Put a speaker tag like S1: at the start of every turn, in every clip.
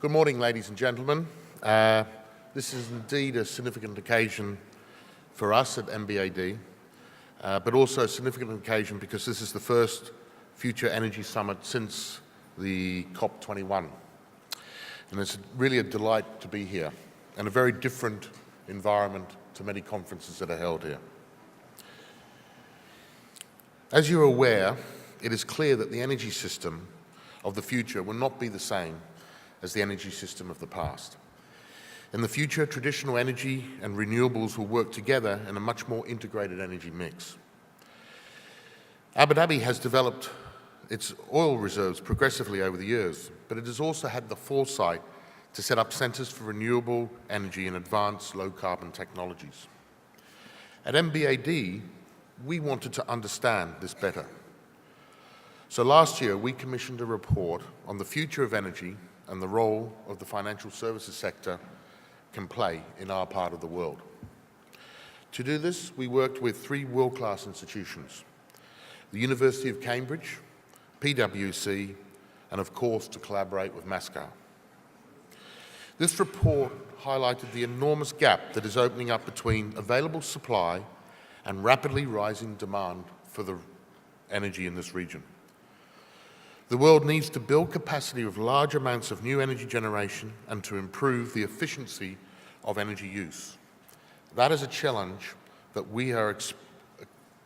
S1: Good morning, ladies and gentlemen. This is indeed a significant occasion for us at MBAD, but also a significant occasion because this is the first Future Energy Summit since the COP21. And it's really a delight to be here, and a very different environment to many conferences that are held here. As you're aware, it is clear that the energy system of the future will not be the same as the energy system of the past. In the future, traditional energy and renewables will work together in a much more integrated energy mix. Abu Dhabi has developed its oil reserves progressively over the years, but it has also had the foresight to set up centres for renewable energy and advanced low-carbon technologies. At MBAD, we wanted to understand this better. So last year, we commissioned a report on the future of energy and the role of the financial services sector can play in our part of the world. To do this, we worked with three world-class institutions: the University of Cambridge, PwC, and of course to collaborate with Mascar. This report highlighted the enormous gap that is opening up between available supply and rapidly rising demand for the energy in this region. The world needs to build capacity with large amounts of new energy generation and to improve the efficiency of energy use. That is a challenge that we are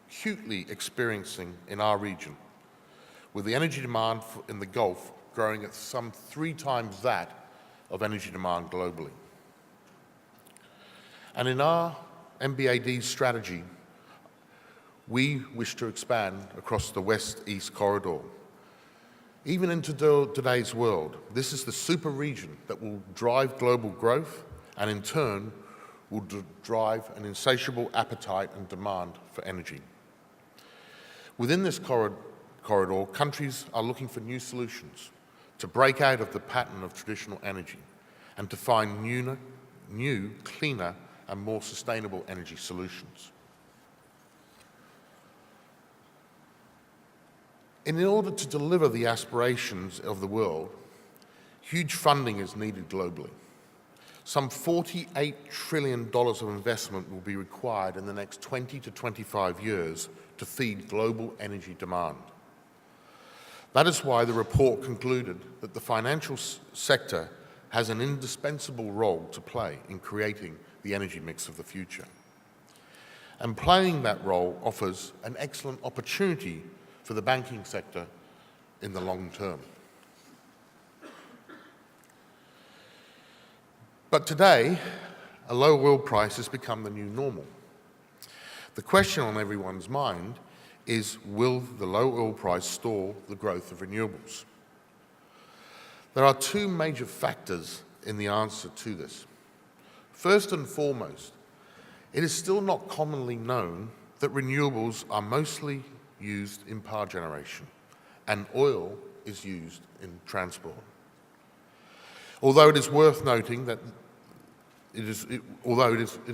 S1: acutely experiencing in our region, with the energy demand in the Gulf growing at some 3 times that of energy demand globally. And in our MBAD strategy, we wish to expand across the West-East corridor. Even into today's world, this is the super region that will drive global growth and in turn will drive an insatiable appetite and demand for energy. Within this corridor, countries are looking for new solutions to break out of the pattern of traditional energy and to find new, cleaner and more sustainable energy solutions. In order to deliver the aspirations of the world, huge funding is needed globally. Some $48 trillion of investment will be required in the next 20 to 25 years to feed global energy demand. That is why the report concluded that the financial sector has an indispensable role to play in creating the energy mix of the future. And playing that role offers an excellent opportunity for the banking sector in the long term. But today, a low oil price has become the new normal. The question on everyone's mind is, will the low oil price stall the growth of renewables? There are 2 major factors in the answer to this. First and foremost, it is still not commonly known that renewables are mostly used in power generation, and oil is used in transport. Although it is worth noting that it is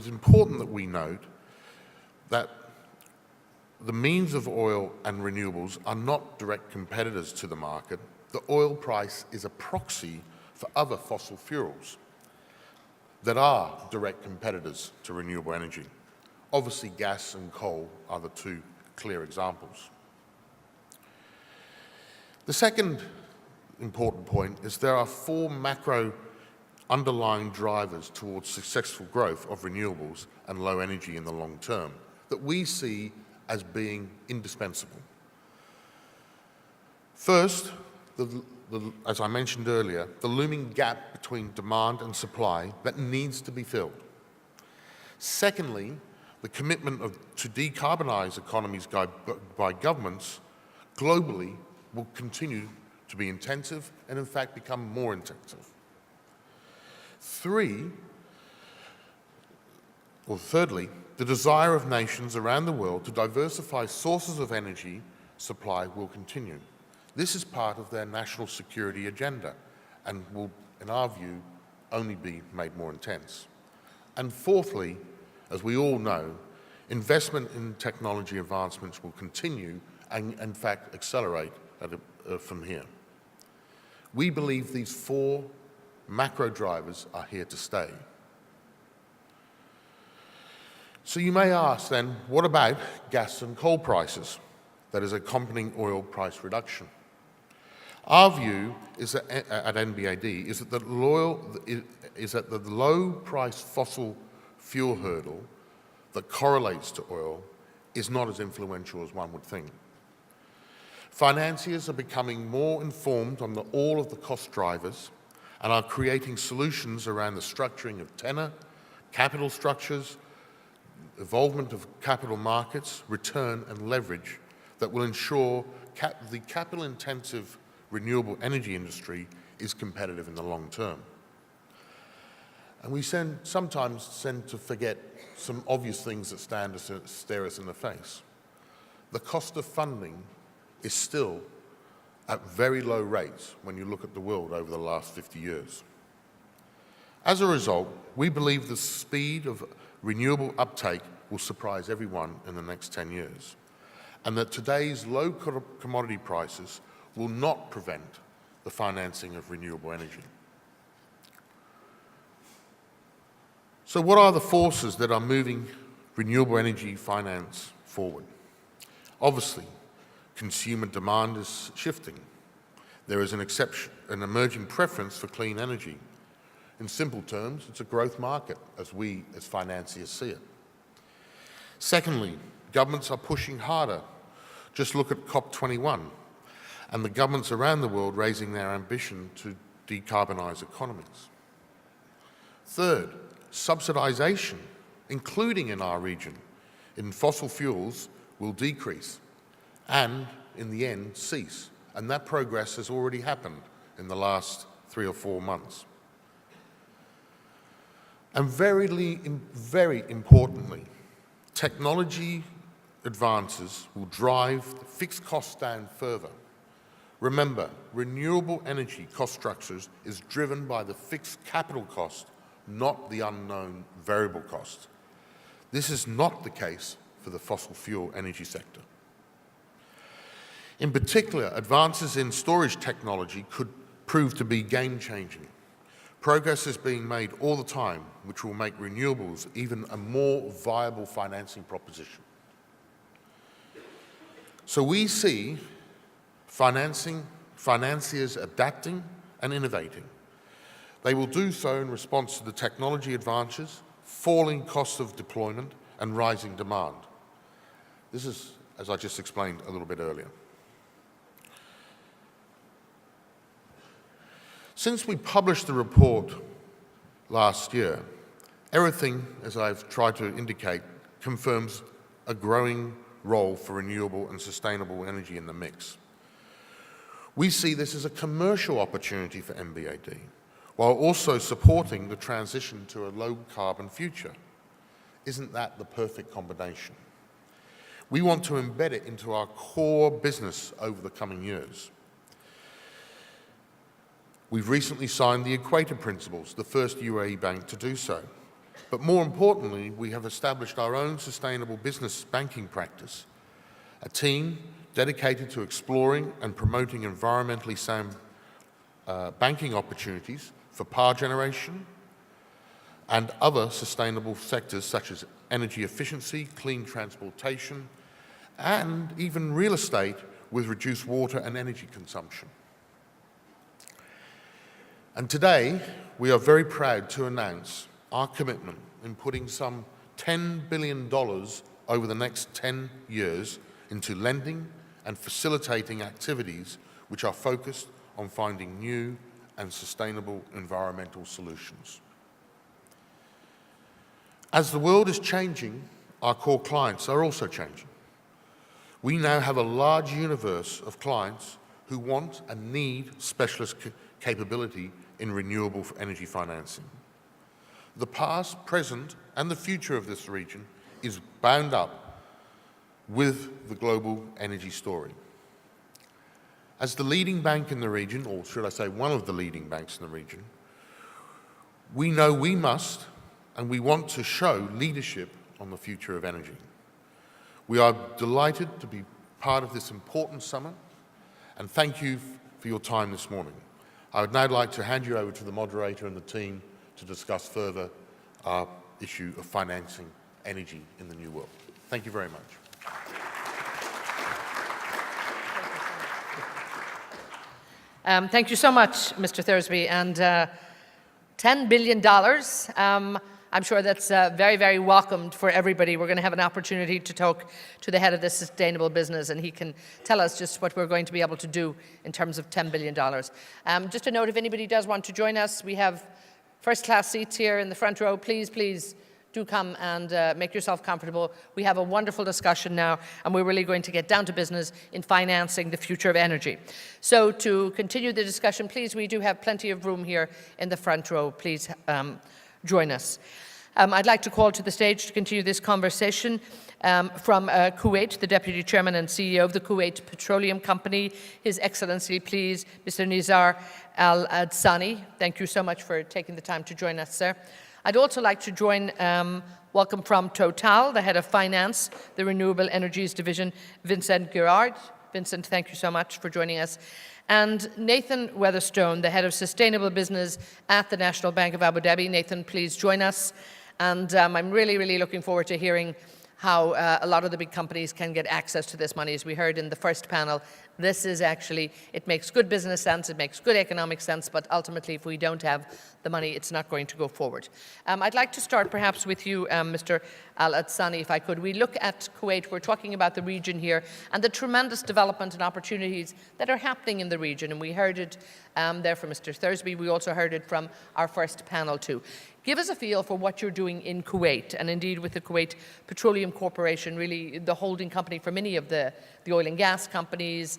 S1: important that we note that the means of oil and renewables are not direct competitors to the market. The oil price is a proxy for other fossil fuels that are direct competitors to renewable energy. Obviously, gas and coal are the 2 clear examples. The second important point is there are 4 macro underlying drivers towards successful growth of renewables and low energy in the long term that we see as being indispensable. First, as I mentioned earlier, the looming gap between demand and supply that needs to be filled. Secondly, the commitment to decarbonise economies by governments globally will continue to be intensive and in fact become more intensive. Thirdly, the desire of nations around the world to diversify sources of energy supply will continue. This is part of their national security agenda and will, in our view, only be made more intense. And fourthly, as we all know, investment in technology advancements will continue and, in fact, accelerate from here. We believe these 4 macro drivers are here to stay. So you may ask then, what about gas and coal prices that is accompanying oil price reduction? Our view is that, at NBAD is that the low-price fossil fuel hurdle that correlates to oil is not as influential as one would think. Financiers are becoming more informed on all of the cost drivers and are creating solutions around the structuring of tenor, capital structures, involvement of capital markets, return and leverage that will ensure the capital-intensive renewable energy industry is competitive in the long term. And we sometimes tend to forget some obvious things that stare us in the face. The cost of funding is still at very low rates when you look at the world over the last 50 years. As a result, we believe the speed of renewable uptake will surprise everyone in the next 10 years, and that today's low commodity prices will not prevent the financing of renewable energy. So what are the forces that are moving renewable energy finance forward? Obviously, consumer demand is shifting. There is an emerging preference for clean energy. In simple terms, it's a growth market as we, as financiers, see it. Secondly, governments are pushing harder. Just look at COP21 and the governments around the world raising their ambition to decarbonise economies. Third, subsidisation, including in our region, in fossil fuels will decrease and, in the end, cease. And that progress has already happened in the last 3 or 4 months. And very importantly, technology advances will drive fixed costs down further. Remember, renewable energy cost structures is driven by the fixed capital cost, not the unknown variable cost. This is not the case for the fossil fuel energy sector. In particular, advances in storage technology could prove to be game-changing. Progress is being made all the time, which will make renewables even a more viable financing proposition. So we see financiers adapting and innovating. They will do so in response to the technology advances, falling costs of deployment, and rising demand. This is, as I just explained a little bit earlier. Since we published the report last year, everything, as I've tried to indicate, confirms a growing role for renewable and sustainable energy in the mix. We see this as a commercial opportunity for NBAD, while also supporting the transition to a low-carbon future. Isn't that the perfect combination? We want to embed it into our core business over the coming years. We've recently signed the Equator Principles, the first UAE bank to do so. But more importantly, we have established our own sustainable business banking practice, a team dedicated to exploring and promoting environmentally sound banking opportunities for power generation and other sustainable sectors such as energy efficiency, clean transportation, and even real estate with reduced water and energy consumption. And today, we are very proud to announce our commitment in putting some $10 billion over the next 10 years into lending and facilitating activities which are focused on finding new and sustainable environmental solutions. As the world is changing, our core clients are also changing. We now have a large universe of clients who want and need specialist capability in renewable energy financing. The past, present, and the future of this region is bound up with the global energy story. As the leading bank in the region, or should I say one of the leading banks in the region, we know we must and we want to show leadership on the future of energy. We are delighted to be part of this important summit, and thank you for your time this morning. I would now like to hand you over to the moderator and the team to discuss further our issue of financing energy in the new world. Thank you very much.
S2: Thank you so much, Mr. Thursby. And $10 billion, I'm sure that's very, very welcomed for everybody. We're going to have an opportunity to talk to the head of the sustainable business, and he can tell us just what we're going to be able to do in terms of $10 billion. Just a note, if anybody does want to join us, we have first-class seats here in the front row. Please, please do come and make yourself comfortable. We have a wonderful discussion now, and we're really going to get down to business in financing the future of energy. So to continue the discussion, please, we do have plenty of room here in the front row. Please join us. I'd like to call to the stage to continue this conversation from Kuwait, the Deputy Chairman and CEO of the Kuwait Petroleum Company, His Excellency, please, Mr. Nizar Al-Adsani. Thank you so much for taking the time to join us, sir. I'd also like to join, welcome from Total, the Head of Finance, the Renewable Energies Division, Vincent Girard. Vincent, thank you so much for joining us. And Nathan Weatherstone, the Head of Sustainable Business at the National Bank of Abu Dhabi. Nathan, please join us. And I'm really, really looking forward to hearing how a lot of the big companies can get access to this money. As we heard in the first panel, this is actually, it makes good business sense, it makes good economic sense, but ultimately if we don't have the money, it's not going to go forward. I'd like to start perhaps with you, Mr. Al-Adsani, if I could. We look at Kuwait, we're talking about the region here, and the tremendous development and opportunities that are happening in the region, and we heard it there from Mr. Thursby, we also heard it from our first panel too. Give us a feel for what you're doing in Kuwait, and indeed with the Kuwait Petroleum Corporation, really the holding company for many of the oil and gas companies,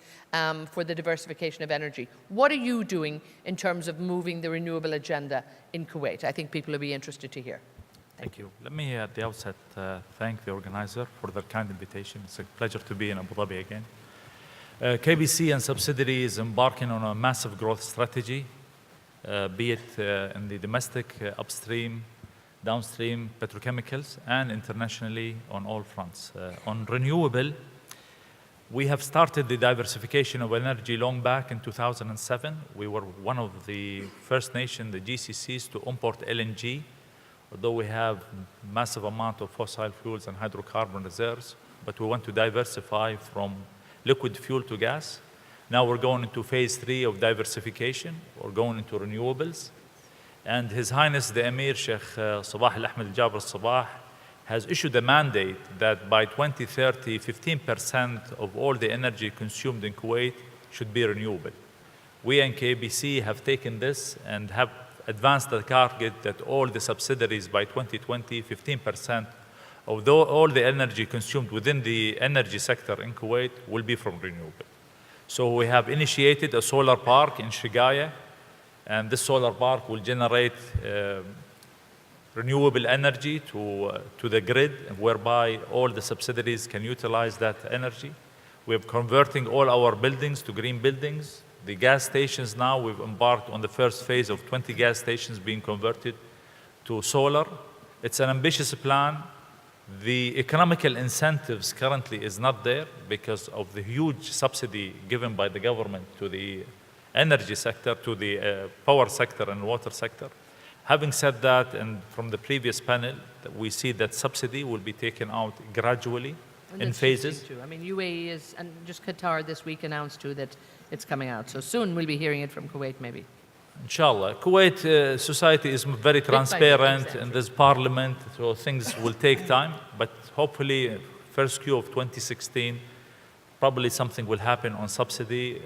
S2: for the diversification of energy. What are you doing in terms of moving the renewable agenda in Kuwait? I think people will be interested to hear.
S3: Thank you. Let me at the outset thank the organizer for their kind invitation. It's a pleasure to be in Abu Dhabi again. KBC and subsidiaries embarking on a massive growth strategy, be it in the domestic upstream, downstream petrochemicals, and internationally on all fronts. On renewable, we have started the diversification of energy long back in 2007. We were one of the first nations, the GCCs, to import LNG, although we have massive amount of fossil fuels and hydrocarbon reserves, but we want to diversify from liquid fuel to gas. Now we're going into phase 3 of diversification. We're going into renewables. And His Highness the Emir Sheikh Sabah Al-Ahmed Al-Jaber Sabah has issued a mandate that by 2030, 15% of all the energy consumed in Kuwait should be renewable. We and KBC have taken this and have advanced the target that all the subsidiaries by 2020, 15% of all the energy consumed within the energy sector in Kuwait will be from renewable. So we have initiated a solar park in Shigaya, and this solar park will generate renewable energy to the grid, whereby all the subsidiaries can utilize that energy. We're converting all our buildings to green buildings. The gas stations now, we've embarked on the first phase of 20 gas stations being converted to solar. It's an ambitious plan. The economical incentives currently is not there because of the huge subsidy given by the government to the energy sector, to the power sector and water sector. Having said that, and from the previous panel, we see that subsidy will be taken out gradually in phases.
S2: I mean, UAE is, and just Qatar this week announced too that it's coming out. So soon we'll be hearing it from Kuwait maybe.
S3: Inshallah. Kuwait society is very transparent in this parliament, so things will take time, but hopefully first Q of 2016, probably something will happen on subsidy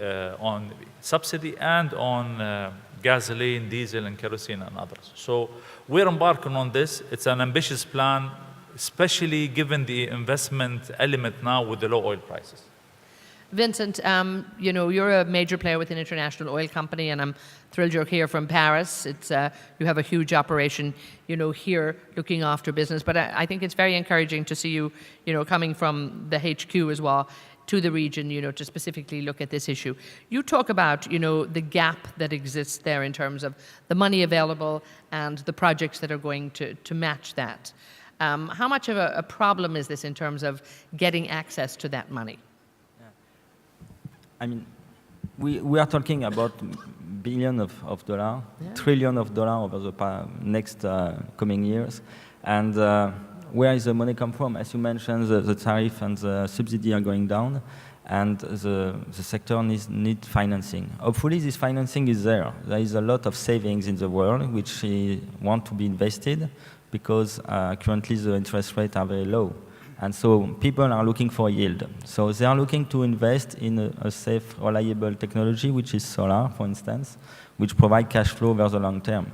S3: and on gasoline, diesel, and kerosene and others. So we're embarking on this. It's an ambitious plan, especially given the investment element now with the low oil prices.
S2: Vincent, you know, you're a major player with an international oil company, and I'm thrilled you're here from Paris. It's you have a huge operation, you know, here looking after business. But I think it's very encouraging to see you, you know, coming from the HQ as well to the region, you know, to specifically look at this issue. You talk about, you know, the gap that exists there in terms of the money available and the projects that are going to match that. How much of a problem is this in terms of getting access to that money?
S4: I mean, we are talking about billion of dollars,
S2: Yeah.
S4: trillion of dollars over the next coming years. And where is the money come from? As you mentioned, the tariff and the subsidy are going down, and the sector needs financing. Hopefully, this financing is there. There is a lot of savings in the world which want to be invested because currently the interest rates are very low. And so people are looking for yield. So they are looking to invest in a safe, reliable technology, which is solar, for instance, which provide cash flow over the long term.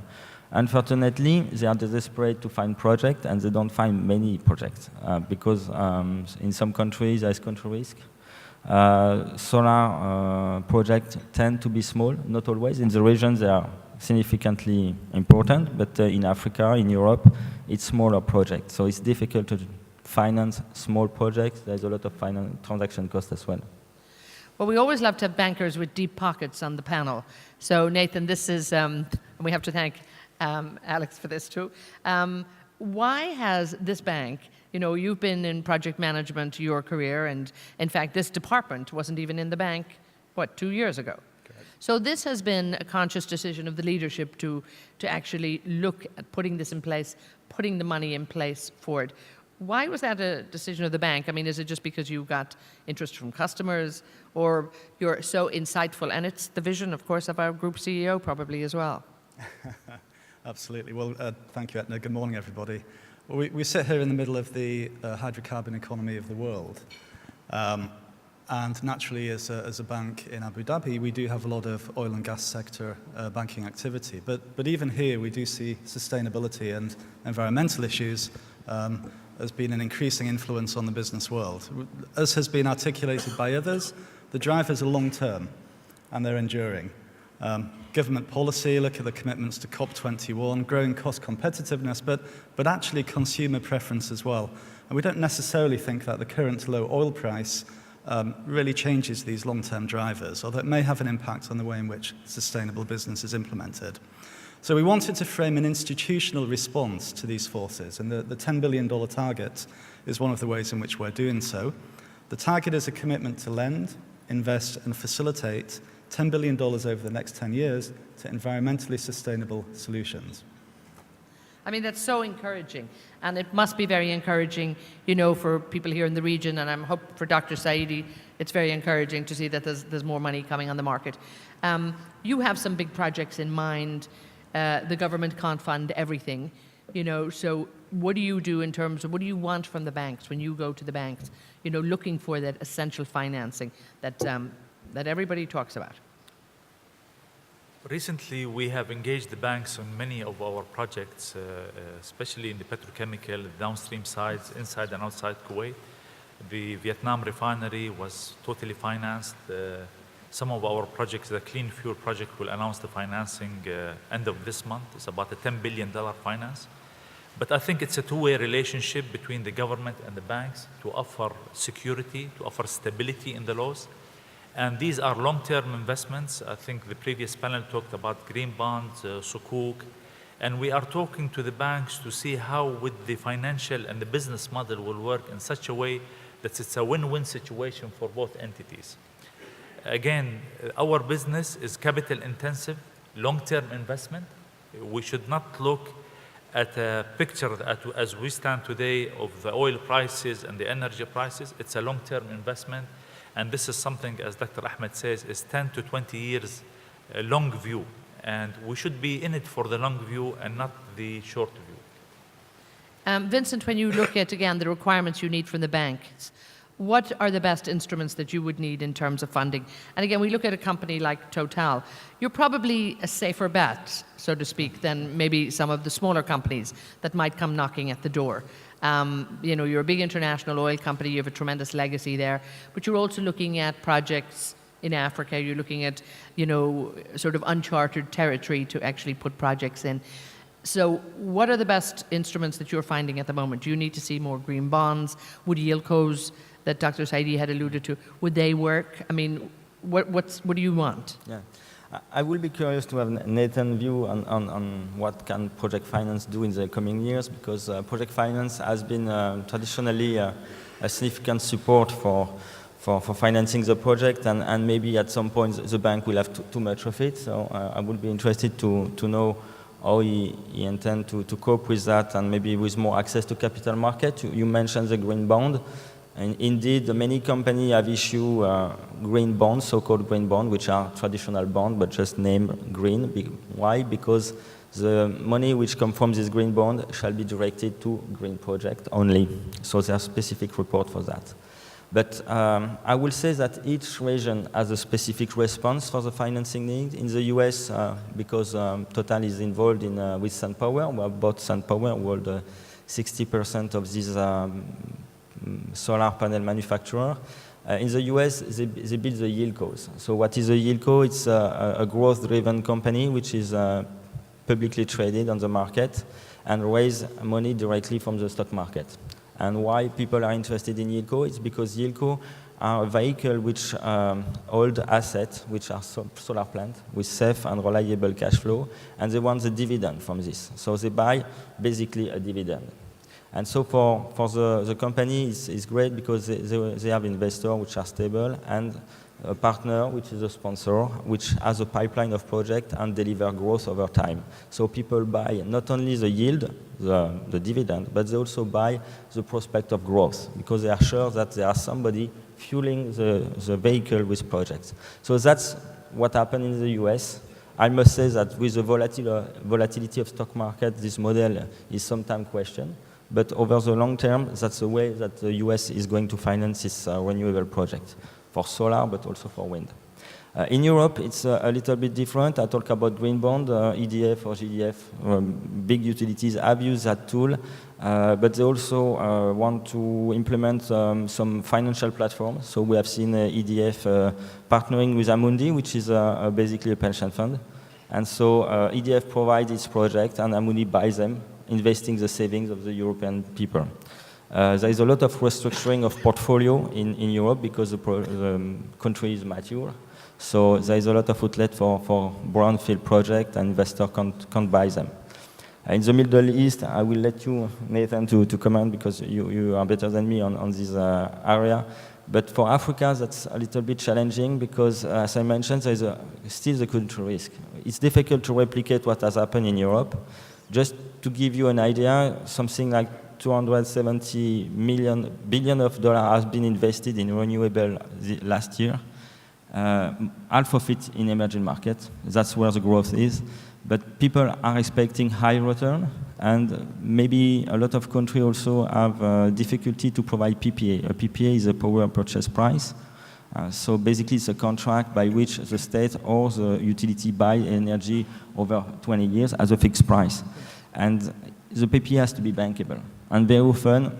S4: Unfortunately, they are desperate to find projects, and they don't find many projects because in some countries there is country risk. Solar projects tend to be small, not always. In the regions they are significantly important, but in Africa, in Europe, it's smaller projects. So it's difficult to finance small projects. There's a lot of transaction costs as well.
S2: Well, we always love to have bankers with deep pockets on the panel. So Nathan, this is, and we have to thank Alex for this too. Why has this bank, you know, you've been in project management your career, and in fact this department wasn't even in the bank, what, 2 years ago? Correct. So this has been a conscious decision of the leadership to actually look at putting this in place, putting the money in place for it. Why was that a decision of the bank? I mean, is it just because you got interest from customers, or you're so insightful? And it's the vision, of course, of our group CEO probably as well.
S5: Absolutely. Well, thank you, Etna. Good morning, everybody. Well, we sit here in the middle of the hydrocarbon economy of the world. And naturally, as a bank in Abu Dhabi, we do have a lot of oil and gas sector banking activity. But even here, we do see sustainability and environmental issues has been an increasing influence on the business world. As has been articulated by others, the drivers are long-term and they're enduring. Government policy, look at the commitments to COP21, growing cost competitiveness, but actually consumer preference as well. And we don't necessarily think that the current low oil price really changes these long-term drivers, although it may have an impact on the way in which sustainable business is implemented. So we wanted to frame an institutional response to these forces, and the $10 billion target is one of the ways in which we're doing so. The target is a commitment to lend, invest, and facilitate $10 billion over the next 10 years to environmentally sustainable solutions.
S2: I mean, that's so encouraging, and it must be very encouraging, you know, for people here in the region, and I hope for Dr. Saidi, it's very encouraging to see that there's more money coming on the market. You have some big projects in mind. The government can't fund everything, you know, so what do you do in terms of, what do you want from the banks when you go to the banks, you know, looking for that essential financing that, that everybody talks about?
S3: Recently, we have engaged the banks on many of our projects, especially in the petrochemical, downstream sides, inside and outside Kuwait. The Vietnam refinery was totally financed. Some of our projects, the Clean Fuel project, will announce the financing end of this month. It's about a $10 billion finance. But I think it's a two-way relationship between the government and the banks to offer security, to offer stability in the laws. And these are long-term investments. I think the previous panel talked about green bonds, sukuk. And we are talking to the banks to see how would the financial and the business model will work in such a way that it's a win-win situation for both entities. Again, our business is capital intensive, long-term investment. We should not look at a picture as we stand today of the oil prices and the energy prices. It's a long-term investment. And this is something, as Dr. Ahmed says, is 10 to 20 years long view. And we should be in it for the long view and not the short view.
S2: Vincent, when you look at, again, the requirements you need from the banks, what are the best instruments that you would need in terms of funding? And again, we look at a company like Total. You're probably a safer bet, so to speak, than maybe some of the smaller companies that might come knocking at the door. You know, you're a big international oil company, you have a tremendous legacy there, but you're also looking at projects in Africa, you're looking at, you know, sort of uncharted territory to actually put projects in. So what are the best instruments that you're finding at the moment? Do you need to see more green bonds? Would yieldcos that Dr. Saidi had alluded to, would they work? I mean, what do you want?
S4: Yeah. I will be curious to have Nathan's view on what can project finance do in the coming years, because project finance has been traditionally a significant support for for financing the project, and maybe at some point the bank will have too much of it. So I would be interested to know how he intends to cope with that, and maybe with more access to capital market. You mentioned the green bond, and indeed many companies have issued green bonds, so-called green bonds, which are traditional bonds but just named green. Why? Because the money which comes from this green bond shall be directed to green project only. So there's a specific report for that. But I will say that each region has a specific response for the financing need. In the US, because Total is involved with SunPower, we have bought SunPower, we hold 60% of this solar panel manufacturer. In the US, they build the yieldcos. So what is a yieldco? It's a growth-driven company which is publicly traded on the market and raise money directly from the stock market. And why people are interested in yieldco? It's because yieldco are a vehicle which hold assets, which are solar plants, with safe and reliable cash flow, and they want the dividend from this. So they buy basically a dividend. And so for the company, it's great because they have investors which are stable and a partner which is a sponsor, which has a pipeline of projects and deliver growth over time. So people buy not only the yield, the dividend, but they also buy the prospect of growth because they are sure that there is somebody fueling the vehicle with projects. So that's what happened in the US. I must say that with the volatility of stock market, this model is sometimes questioned. But over the long term, that's the way that the US is going to finance its renewable project for solar, but also for wind. In Europe, it's a little bit different. I talk about green bond, EDF or GDF, big utilities have used that tool, but they also want to implement some financial platforms. So we have seen EDF partnering with Amundi, which is basically a pension fund. And so EDF provides its project and Amundi buys them, investing the savings of the European people. There is a lot of restructuring of portfolio in Europe because the country is mature. So there is a lot of outlet for brownfield projects and investors can't buy them. In the Middle East, I will let you, Nathan, to comment because you are better than me on this area. But for Africa, that's a little bit challenging because, as I mentioned, there is still the country risk. It's difficult to replicate what has happened in Europe. Just to give you an idea, something like $270 billion has been invested in renewable last year. Half of it in emerging markets. That's where the growth is. But people are expecting high return, and maybe a lot of countries also have difficulty to provide PPA. A PPA is a power purchase price. So basically, it's a contract by which the state or the utility buy energy over 20 years as a fixed price. And the PPA has to be bankable. And very often,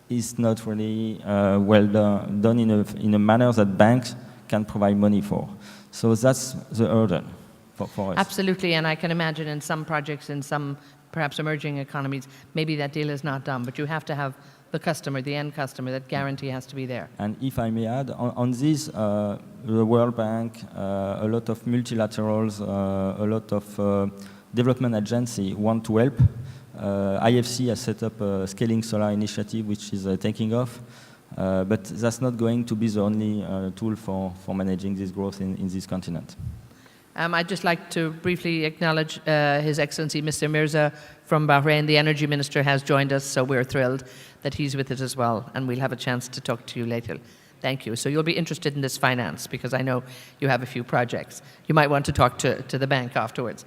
S4: it's not really well done in a manner that banks can provide money for. So that's the hurdle for us.
S2: Absolutely, and I can imagine in some projects, in some perhaps emerging economies, maybe that deal is not done, but you have to have the customer, the end customer, that guarantee has to be there.
S4: And if I may add, on this, the World Bank, a lot of multilaterals, a lot of development agencies want to help. IFC has set up a scaling solar initiative, which is taking off. But that's not going to be the only tool for managing this growth in this continent.
S2: I'd just like to briefly acknowledge His Excellency Mr. Mirza from Bahrain. The Energy Minister has joined us, so we're thrilled that he's with us as well, and we'll have a chance to talk to you later. Thank you. So you'll be interested in this finance, because I know you have a few projects. You might want to talk to the bank afterwards.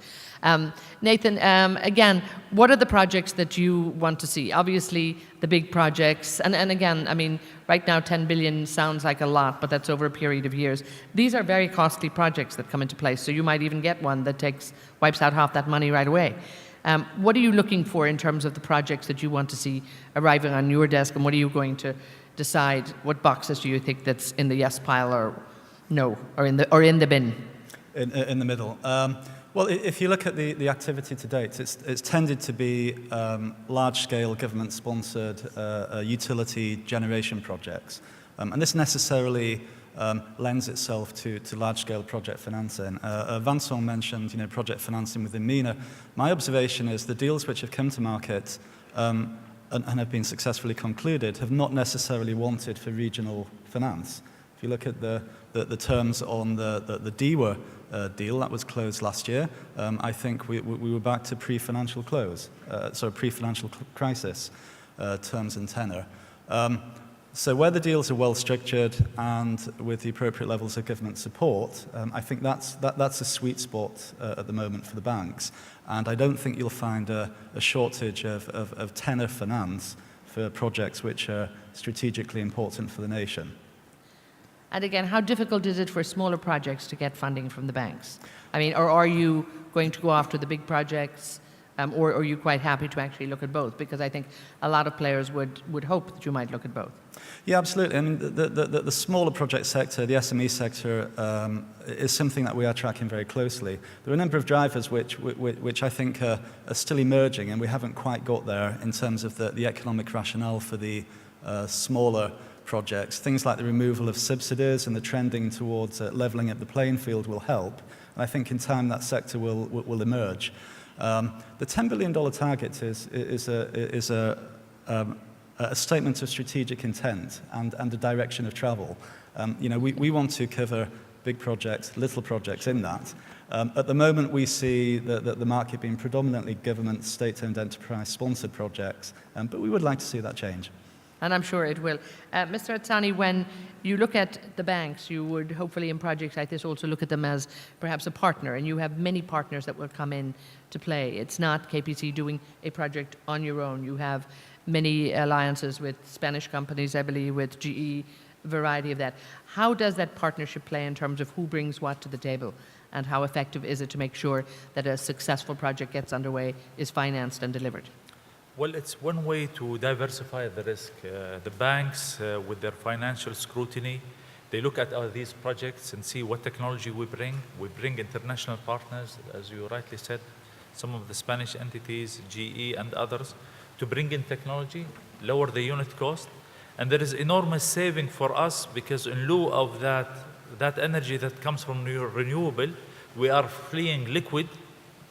S2: Nathan, again, what are the projects that you want to see? Obviously, the big projects, and again, I mean, right now 10 billion sounds like a lot, but that's over a period of years. These are very costly projects that come into place, so you might even get one that wipes out half that money right away. What are you looking for in terms of the projects that you want to see arriving on your desk, and what are you going to decide? What boxes do you think that's in the yes pile or no, or in the bin?
S5: In the middle. Well, if you look at the activity to date, it's tended to be large-scale government-sponsored utility generation projects. And this necessarily lends itself to large-scale project financing. Vincent mentioned, project financing within MENA. My observation is the deals which have come to market and have been successfully concluded have not necessarily wanted for regional finance. If you look at the terms on the DEWA deal that was closed last year, I think we were back to pre-financial crisis terms and tenor. So where the deals are well structured and with the appropriate levels of government support, I think that's a sweet spot at the moment for the banks. And I don't think you'll find a shortage of tenor finance for projects which are strategically important for the nation.
S2: And again, how difficult is it for smaller projects to get funding from the banks? I mean, or are you going to go after the big projects, or are you quite happy to actually look at both? Because I think a lot of players would hope that you might look at both.
S5: Yeah, absolutely. I mean, the smaller project sector, the SME sector, is something that we are tracking very closely. There are a number of drivers which I think are still emerging, and we haven't quite got there in terms of the economic rationale for the smaller projects. Things like the removal of subsidies and the trending towards levelling up the playing field will help. And I think in time that sector will emerge. The $10 billion target is a statement of strategic intent and a direction of travel. We want to cover big projects, little projects in that. At the moment, we see the market being predominantly government, state-owned enterprise-sponsored projects, but we would like to see that change.
S2: And I'm sure it will. Mr. Atsani, when you look at the banks, you would hopefully in projects like this also look at them as perhaps a partner, and you have many partners that will come in to play. It's not KPC doing a project on your own. You have many alliances with Spanish companies, I believe, with GE, a variety of that. How does that partnership play in terms of who brings what to the table, and how effective is it to make sure that a successful project gets underway, is financed and delivered?
S3: Well, it's one way to diversify the risk. The banks, with their financial scrutiny, they look at these projects and see what technology we bring. We bring international partners, as you rightly said, some of the Spanish entities, GE and others, to bring in technology, lower the unit cost. And there is enormous saving for us because in lieu of that energy that comes from renewable, we are fleeing liquid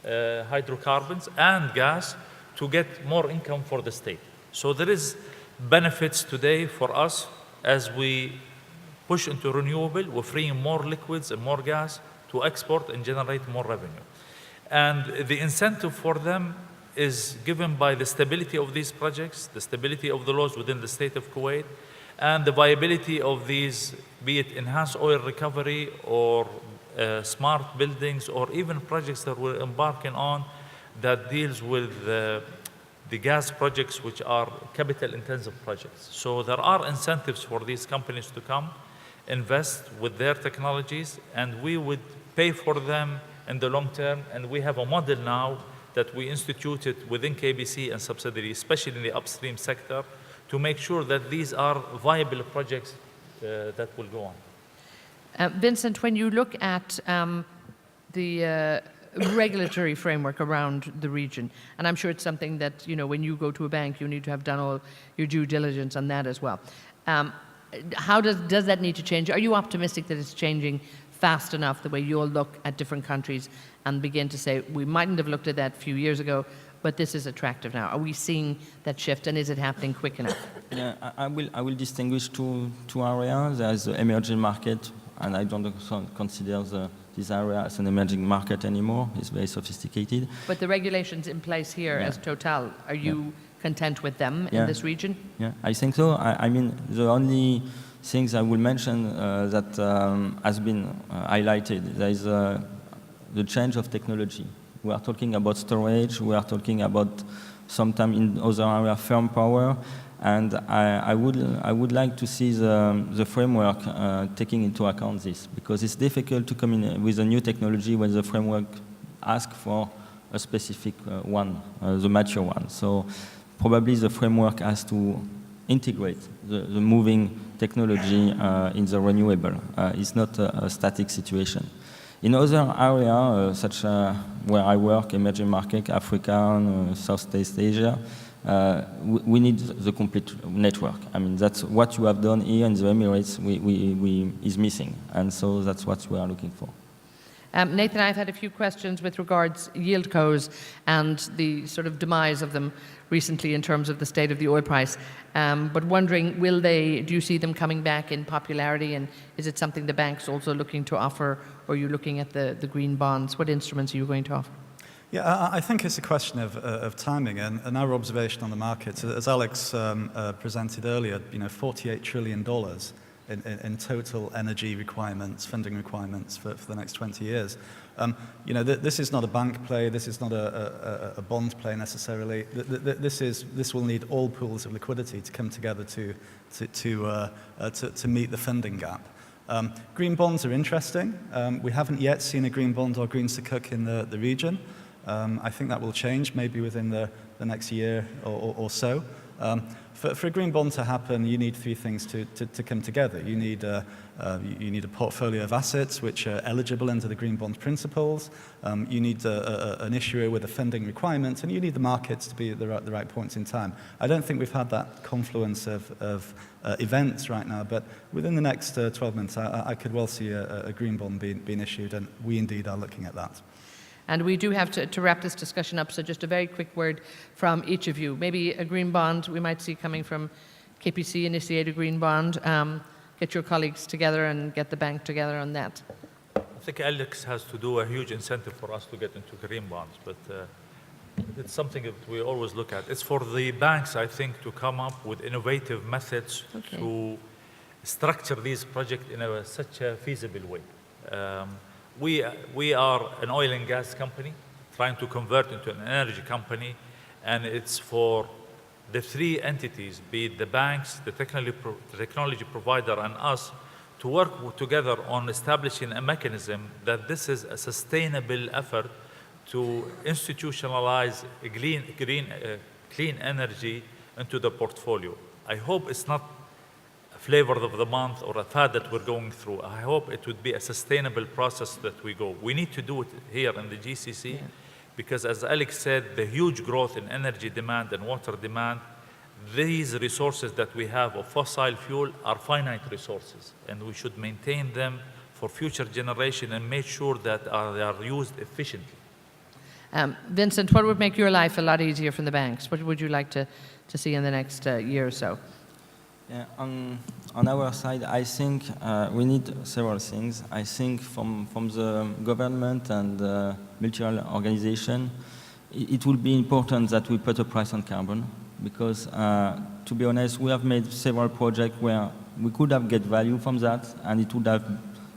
S3: hydrocarbons and gas to get more income for the state. So there is benefits today for us as we push into renewable. We're freeing more liquids and more gas to export and generate more revenue. And the incentive for them is given by the stability of these projects, the stability of the laws within the state of Kuwait, and the viability of these, be it enhanced oil recovery or smart buildings, or even projects that we're embarking on that deals with the gas projects, which are capital-intensive projects. So there are incentives for these companies to come, invest with their technologies, and we would pay for them in the long term. And we have a model now that we instituted within KBC and subsidiaries, especially in the upstream sector, to make sure that these are viable projects that will go on.
S2: Vincent, when you look at the regulatory framework around the region, and I'm sure it's something that, when you go to a bank, you need to have done all your due diligence on that as well. How does that need to change? Are you optimistic that it's changing fast enough, the way you'll look at different countries and begin to say, we mightn't have looked at that a few years ago, but this is attractive now? Are we seeing that shift, and is it happening quick enough?
S4: Yeah, I will distinguish two areas. There's the emerging market, and I don't consider this area as an emerging market anymore. It's very sophisticated.
S2: But the regulations in place here as Total, are you content with them in this region?
S4: Yeah, I think so. I mean, the only things I will mention that has been highlighted, there is the change of technology. We are talking about storage, we are talking about sometimes in other areas firm power, and I would like to see the framework taking into account this, because it's difficult to come in with a new technology when the framework asks for a specific one, the mature one. So probably the framework has to integrate the moving technology in the renewable. It's not a static situation. In other areas, such where I work, emerging market, Africa, Southeast Asia, we need the complete network. I mean, that's what you have done here in the Emirates is missing, and so that's what we are looking for.
S2: Nathan, I've had a few questions with regards yieldcos and the sort of demise of them recently in terms of the state of the oil price. But wondering, do you see them coming back in popularity, and is it something the bank's also looking to offer, or are you looking at the green bonds? What instruments are you going to offer?
S5: Yeah, I think it's a question of timing and our observation on the market. As Alex presented earlier, $48 trillion in total energy requirements, funding requirements for the next 20 years. This is not a bank play. This is not a bond play necessarily. This will need all pools of liquidity to come together to meet the funding gap. Green bonds are interesting. We haven't yet seen a green bond or green sukuk in the region. I think that will change maybe within the next year or so. For a green bond to happen, you need three things to come together. You need a portfolio of assets which are eligible under the green bond principles. You need an issuer with a funding requirement, and you need the markets to be at the right points in time. I don't think we've had that confluence of events right now, but within the next 12 months, I could well see a green bond being issued, and we indeed are looking at that.
S2: And we do have to wrap this discussion up, so just a very quick word from each of you. Maybe a green bond we might see coming from KPC, initiate a green bond. Get your colleagues together and get the bank together on that.
S3: I think Alex has to do a huge incentive for us to get into green bonds, but it's something that we always look at. It's for the banks, I think, to come up with innovative methods to structure these projects in such a feasible way. We are an oil and gas company trying to convert into an energy company, and it's for the three entities, be it the banks, the technology provider, and us, to work together on establishing a mechanism that this is a sustainable effort to institutionalize clean energy into the portfolio. I hope it's not flavor of the month or a fad that we're going through. I hope it would be a sustainable process that we go. We need to do it here in the GCC because, as Alex said, the huge growth in energy demand and water demand, these resources that we have of fossil fuel are finite resources, and we should maintain them for future generation and make sure that they are used efficiently.
S2: Vincent, what would make your life a lot easier from the banks? What would you like to see in the next year or so?
S4: Yeah, on our side, I think we need several things. I think from the government and multilateral organization, it will be important that we put a price on carbon because, to be honest, we have made several projects where we could have get value from that, and it would have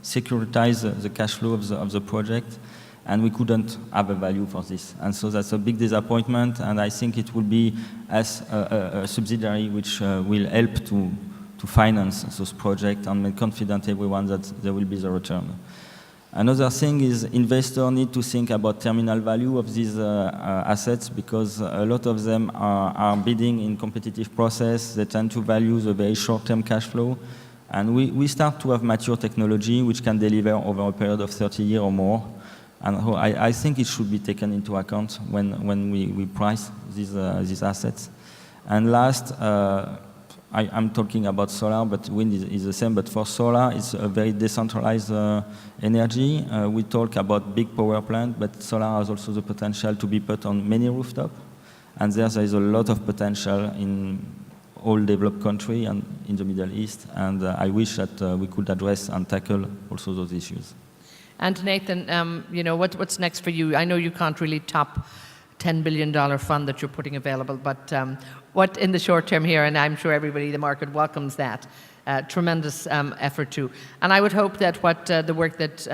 S4: securitized the cash flow of the project, and we couldn't have a value for this. And so that's a big disappointment, and I think it will be as a subsidiary which will help to finance those projects and make confident everyone that there will be the return. Another thing is investors need to think about terminal value of these assets because a lot of them are bidding in competitive process. They tend to value the very short-term cash flow. And we start to have mature technology which can deliver over a period of 30 years or more. And I think it should be taken into account when we price these assets. And last, I'm talking about solar, but wind is the same. But for solar, it's a very decentralized energy. We talk about big power plant, but solar has also the potential to be put on many rooftops. And there is a lot of potential in all developed countries and in the Middle East. And I wish that we could address and tackle also those issues.
S2: And Nathan, what's next for you? I know you can't really top $10 billion fund that you're putting available, but what in the short term here, and I'm sure everybody, the market welcomes that, tremendous effort too. And I would hope that what the work that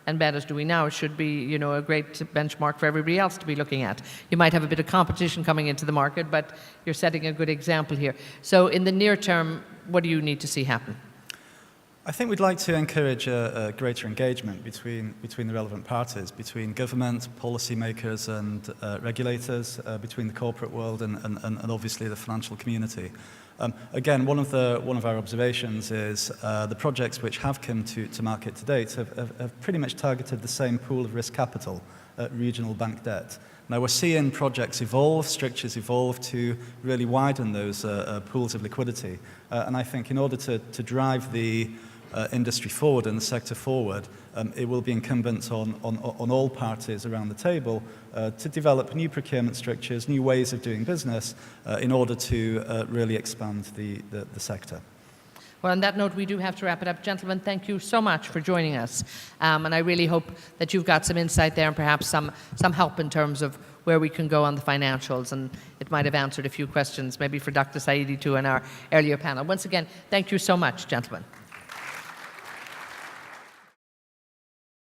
S2: NBAD is doing now should be, a great benchmark for everybody else to be looking at. You might have a bit of competition coming into the market, but you're setting a good example here. So in the near term, what do you need to see happen?
S5: I think we'd like to encourage a greater engagement between the relevant parties, between government, policymakers and regulators, between the corporate world and obviously the financial community. Again, one of our observations is the projects which have come to market to date have pretty much targeted the same pool of risk capital, regional bank debt. Now we're seeing projects evolve, structures evolve to really widen those pools of liquidity. And I think in order to drive the industry forward and the sector forward, it will be incumbent on all parties around the table to develop new procurement structures, new ways of doing business in order to really expand the sector.
S2: Well, on that note, we do have to wrap it up. Gentlemen, thank you so much for joining us. And I really hope that you've got some insight there and perhaps some help in terms of where we can go on the financials. And it might have answered a few questions, maybe for Dr. Saidi too in our earlier panel. Once again, thank you so much, gentlemen.